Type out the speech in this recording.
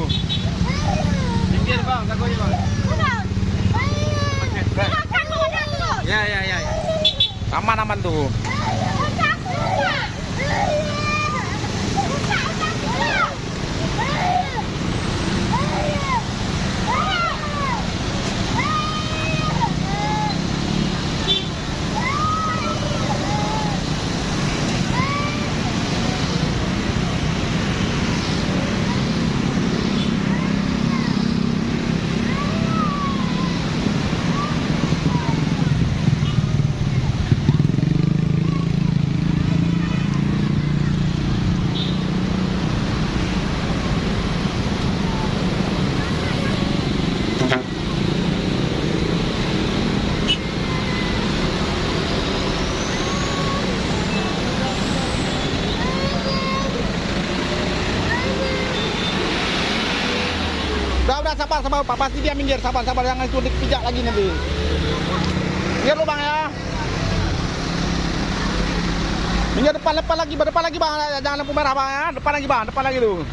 tuh. Minggir bang, takutnya bang. Ya. Aman tuh. Udah, sabar, Pak. Pasti dia minggir, sabar, jangan itu dipijak lagi nanti. Minggir lu bang ya. Minggir depan lagi bang, jangan lampu merah bang ya. Depan lagi tuh.